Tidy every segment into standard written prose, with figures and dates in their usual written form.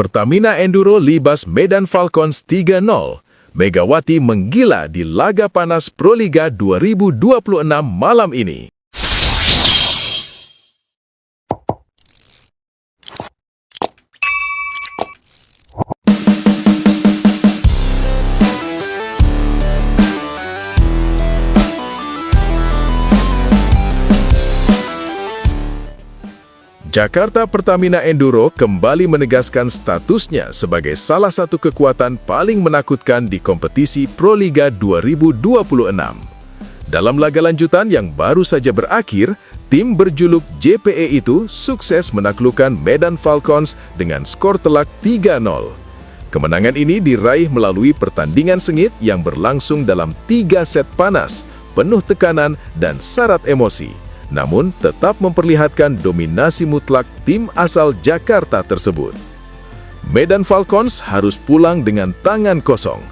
Pertamina Enduro libas Medan Falcons 3-0. Megawati menggila di laga panas Proliga 2026 malam ini. Jakarta Pertamina Enduro kembali menegaskan statusnya sebagai salah satu kekuatan paling menakutkan di kompetisi Proliga 2026. Dalam laga lanjutan yang baru saja berakhir, tim berjuluk JPE itu sukses menaklukkan Medan Falcons dengan skor telak 3-0. Kemenangan ini diraih melalui pertandingan sengit yang berlangsung dalam 3 set panas, penuh tekanan dan syarat emosi, namun tetap memperlihatkan dominasi mutlak tim asal Jakarta tersebut. Medan Falcons harus pulang dengan tangan kosong.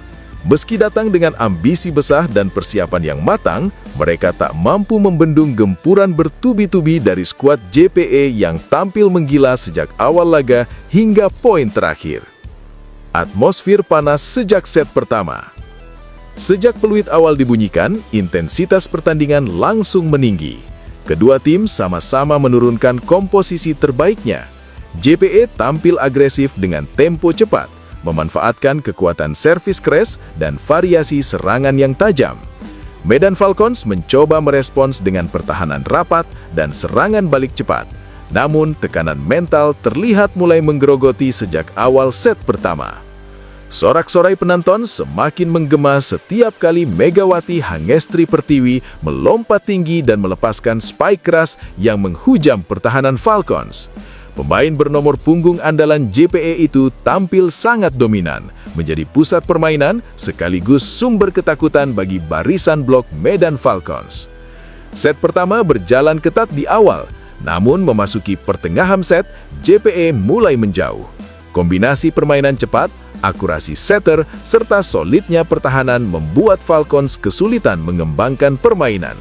Meski datang dengan ambisi besar dan persiapan yang matang, mereka tak mampu membendung gempuran bertubi-tubi dari skuad JPE yang tampil menggila sejak awal laga hingga poin terakhir. Atmosfer panas sejak set pertama. Sejak peluit awal dibunyikan, intensitas pertandingan langsung meninggi. Kedua tim sama-sama menurunkan komposisi terbaiknya. JPE tampil agresif dengan tempo cepat, memanfaatkan kekuatan servis keras dan variasi serangan yang tajam. Medan Falcons mencoba merespons dengan pertahanan rapat dan serangan balik cepat. Namun, tekanan mental terlihat mulai menggerogoti sejak awal set pertama. Sorak-sorai penonton semakin menggema setiap kali Megawati Hangestri Pertiwi melompat tinggi dan melepaskan spike keras yang menghujam pertahanan Falcons. Pemain bernomor punggung andalan JPE itu tampil sangat dominan, menjadi pusat permainan sekaligus sumber ketakutan bagi barisan blok Medan Falcons. Set pertama berjalan ketat di awal, namun memasuki pertengahan set, JPE mulai menjauh. Kombinasi permainan cepat, akurasi setter, serta solidnya pertahanan membuat Falcons kesulitan mengembangkan permainan.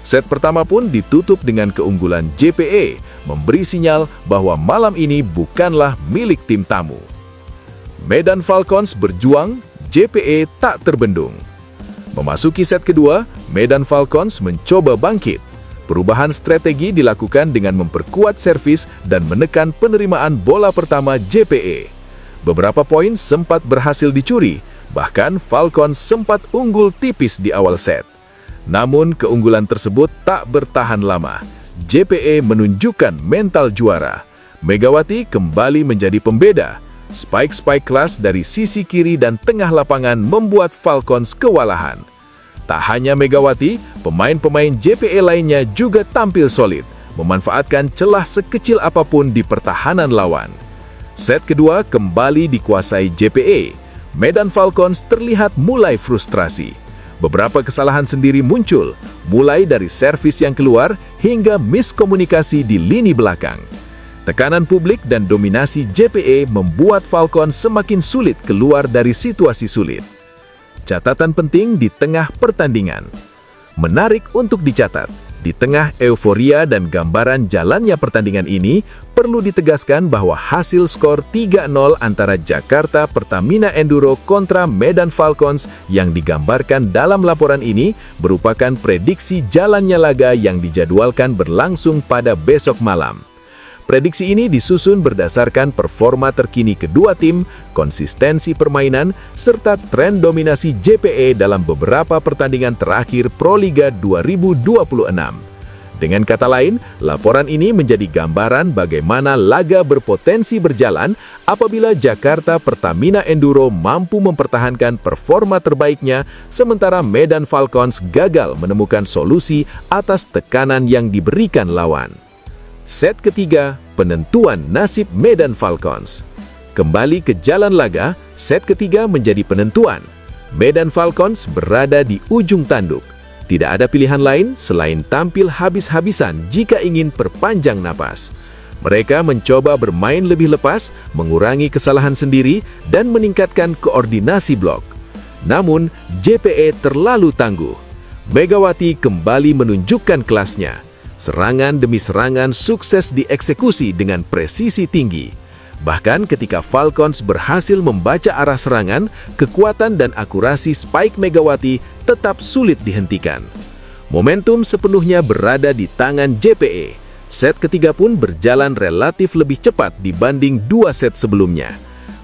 Set pertama pun ditutup dengan keunggulan JPE, memberi sinyal bahwa malam ini bukanlah milik tim tamu. Medan Falcons berjuang, JPE tak terbendung. Memasuki set kedua, Medan Falcons mencoba bangkit. Perubahan strategi dilakukan dengan memperkuat servis dan menekan penerimaan bola pertama JPE. Beberapa poin sempat berhasil dicuri, bahkan Falcons sempat unggul tipis di awal set. Namun keunggulan tersebut tak bertahan lama. JPE menunjukkan mental juara. Megawati kembali menjadi pembeda. Spike-spike kelas dari sisi kiri dan tengah lapangan membuat Falcons kewalahan. Tak hanya Megawati, pemain-pemain JPE lainnya juga tampil solid, memanfaatkan celah sekecil apapun di pertahanan lawan. Set kedua kembali dikuasai JPE. Medan Falcons terlihat mulai frustrasi. Beberapa kesalahan sendiri muncul, mulai dari servis yang keluar hingga miskomunikasi di lini belakang. Tekanan publik dan dominasi JPE membuat Falcons semakin sulit keluar dari situasi sulit. Catatan penting di tengah pertandingan. Menarik untuk dicatat, di tengah euforia dan gambaran jalannya pertandingan ini, perlu ditegaskan bahwa hasil skor 3-0 antara Jakarta Pertamina Enduro kontra Medan Falcons yang digambarkan dalam laporan ini merupakan prediksi jalannya laga yang dijadwalkan berlangsung pada besok malam. Prediksi ini disusun berdasarkan performa terkini kedua tim, konsistensi permainan, serta tren dominasi JPE dalam beberapa pertandingan terakhir Proliga 2026. Dengan kata lain, laporan ini menjadi gambaran bagaimana laga berpotensi berjalan apabila Jakarta Pertamina Enduro mampu mempertahankan performa terbaiknya, sementara Medan Falcons gagal menemukan solusi atas tekanan yang diberikan lawan. Set ketiga, penentuan nasib Medan Falcons. Kembali ke jalan laga, set ketiga menjadi penentuan. Medan Falcons berada di ujung tanduk. Tidak ada pilihan lain selain tampil habis-habisan jika ingin perpanjang napas. Mereka mencoba bermain lebih lepas, mengurangi kesalahan sendiri, dan meningkatkan koordinasi blok. Namun, JPE terlalu tangguh. Megawati kembali menunjukkan kelasnya. Serangan demi serangan sukses dieksekusi dengan presisi tinggi. Bahkan ketika Falcons berhasil membaca arah serangan, kekuatan dan akurasi Spike Megawati tetap sulit dihentikan. Momentum sepenuhnya berada di tangan JPE. Set ketiga pun berjalan relatif lebih cepat dibanding 2 set sebelumnya.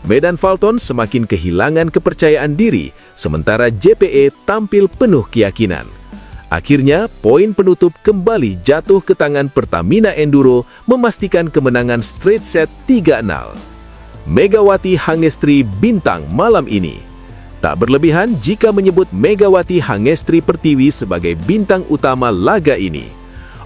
Medan Falcons semakin kehilangan kepercayaan diri, sementara JPE tampil penuh keyakinan. Akhirnya, poin penutup kembali jatuh ke tangan Pertamina Enduro, memastikan kemenangan straight set 3-0. Megawati Hangestri bintang malam ini. Tak berlebihan jika menyebut Megawati Hangestri Pertiwi sebagai bintang utama laga ini.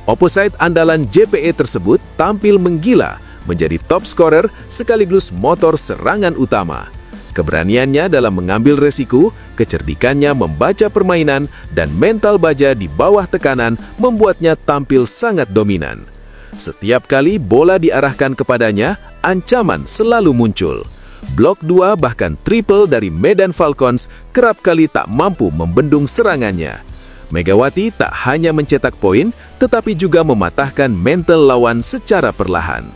Opposite andalan JPE tersebut tampil menggila, menjadi top scorer sekaligus motor serangan utama. Keberaniannya dalam mengambil resiko, kecerdikannya membaca permainan, dan mental baja di bawah tekanan membuatnya tampil sangat dominan. Setiap kali bola diarahkan kepadanya, ancaman selalu muncul. Blok 2 bahkan triple dari Medan Falcons kerap kali tak mampu membendung serangannya. Megawati tak hanya mencetak poin, tetapi juga mematahkan mental lawan secara perlahan.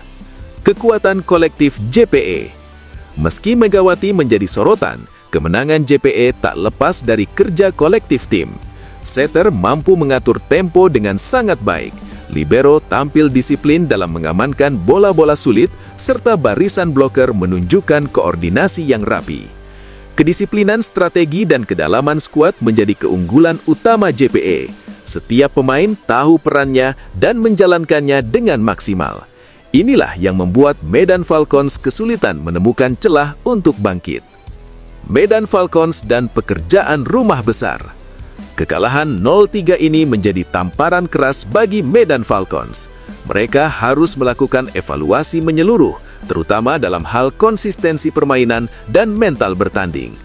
Kekuatan kolektif JPE. Meski Megawati menjadi sorotan, kemenangan JPE tak lepas dari kerja kolektif tim. Setter mampu mengatur tempo dengan sangat baik. Libero tampil disiplin dalam mengamankan bola-bola sulit, serta barisan bloker menunjukkan koordinasi yang rapi. Kedisiplinan strategi dan kedalaman skuad menjadi keunggulan utama JPE. Setiap pemain tahu perannya dan menjalankannya dengan maksimal. Inilah yang membuat Medan Falcons kesulitan menemukan celah untuk bangkit. Medan Falcons dan pekerjaan rumah besar. Kekalahan 0-3 ini menjadi tamparan keras bagi Medan Falcons. Mereka harus melakukan evaluasi menyeluruh, terutama dalam hal konsistensi permainan dan mental bertanding.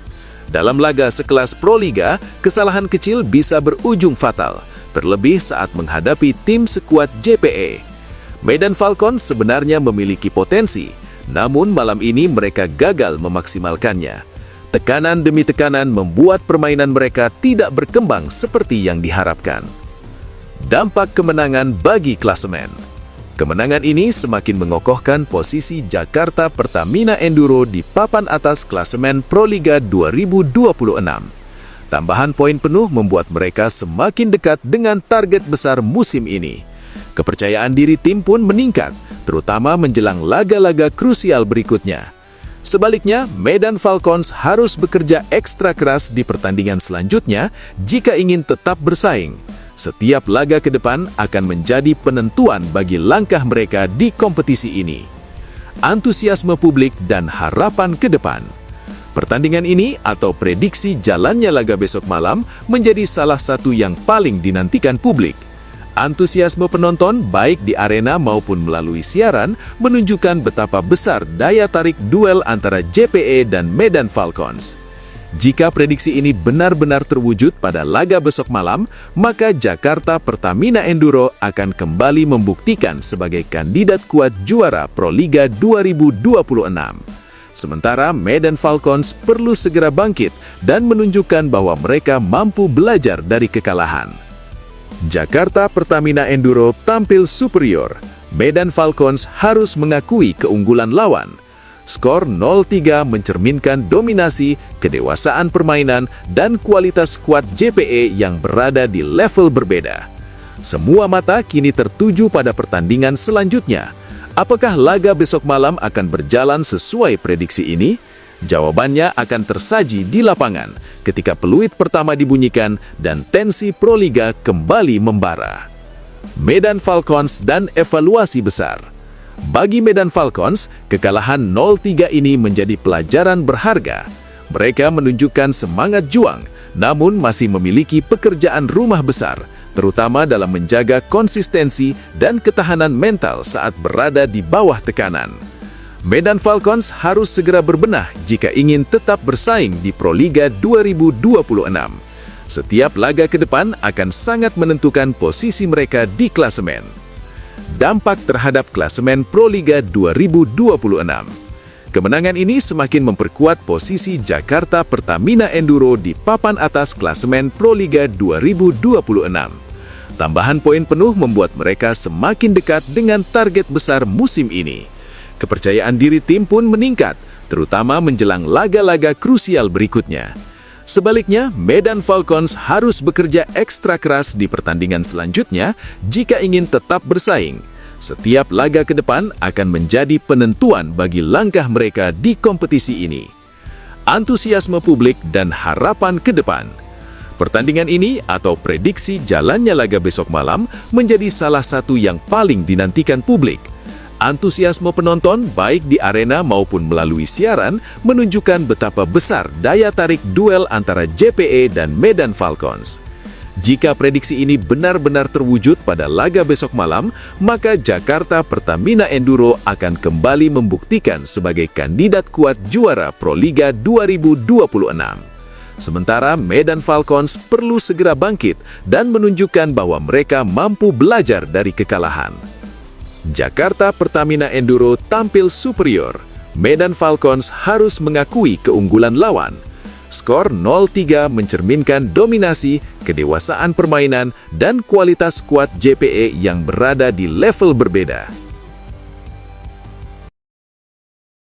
Dalam laga sekelas Proliga, kesalahan kecil bisa berujung fatal, terlebih saat menghadapi tim sekuat JPE. Medan Falcons sebenarnya memiliki potensi, namun malam ini mereka gagal memaksimalkannya. Tekanan demi tekanan membuat permainan mereka tidak berkembang seperti yang diharapkan. Dampak kemenangan bagi klasemen. Kemenangan ini semakin mengokohkan posisi Jakarta Pertamina Enduro di papan atas klasemen Proliga 2026. Tambahan poin penuh membuat mereka semakin dekat dengan target besar musim ini. Kepercayaan diri tim pun meningkat, terutama menjelang laga-laga krusial berikutnya. Sebaliknya, Medan Falcons harus bekerja ekstra keras di pertandingan selanjutnya jika ingin tetap bersaing. Setiap laga ke depan akan menjadi penentuan bagi langkah mereka di kompetisi ini. Antusiasme publik dan harapan ke depan. Pertandingan ini atau prediksi jalannya laga besok malam menjadi salah satu yang paling dinantikan publik. Antusiasme penonton baik di arena maupun melalui siaran menunjukkan betapa besar daya tarik duel antara JPE dan Medan Falcons. Jika prediksi ini benar-benar terwujud pada laga besok malam, maka Jakarta Pertamina Enduro akan kembali membuktikan sebagai kandidat kuat juara Proliga 2026. Sementara Medan Falcons perlu segera bangkit dan menunjukkan bahwa mereka mampu belajar dari kekalahan. Jakarta Pertamina Enduro tampil superior. Medan Falcons harus mengakui keunggulan lawan. Skor 0-3 mencerminkan dominasi, kedewasaan permainan, dan kualitas skuad JPE yang berada di level berbeda. Semua mata kini tertuju pada pertandingan selanjutnya. Apakah laga besok malam akan berjalan sesuai prediksi ini? Jawabannya akan tersaji di lapangan ketika peluit pertama dibunyikan dan tensi Proliga kembali membara. Medan Falcons dan evaluasi besar. Bagi Medan Falcons, kekalahan 0-3 ini menjadi pelajaran berharga. Mereka menunjukkan semangat juang, namun masih memiliki pekerjaan rumah besar, terutama dalam menjaga konsistensi dan ketahanan mental saat berada di bawah tekanan. Medan Falcons harus segera berbenah jika ingin tetap bersaing di Proliga 2026. Setiap laga ke depan akan sangat menentukan posisi mereka di klasemen. Dampak terhadap klasemen Proliga 2026. Kemenangan ini semakin memperkuat posisi Jakarta Pertamina Enduro di papan atas klasemen Proliga 2026. Tambahan poin penuh membuat mereka semakin dekat dengan target besar musim ini. kepercayaan diri tim pun meningkat, terutama menjelang laga-laga krusial berikutnya. Sebaliknya, Medan Falcons harus bekerja ekstra keras di pertandingan selanjutnya jika ingin tetap bersaing. Setiap laga ke depan akan menjadi penentuan bagi langkah mereka di kompetisi ini. Antusiasme publik dan harapan ke depan. Pertandingan ini atau prediksi jalannya laga besok malam menjadi salah satu yang paling dinantikan publik. Antusiasme penonton baik di arena maupun melalui siaran menunjukkan betapa besar daya tarik duel antara JPE dan Medan Falcons. Jika prediksi ini benar-benar terwujud pada laga besok malam, maka Jakarta Pertamina Enduro akan kembali membuktikan sebagai kandidat kuat juara Proliga 2026. Sementara Medan Falcons perlu segera bangkit dan menunjukkan bahwa mereka mampu belajar dari kekalahan. Jakarta Pertamina Enduro tampil superior. Medan Falcons harus mengakui keunggulan lawan. Skor 0-3 mencerminkan dominasi, kedewasaan permainan, dan kualitas skuad JPE yang berada di level berbeda.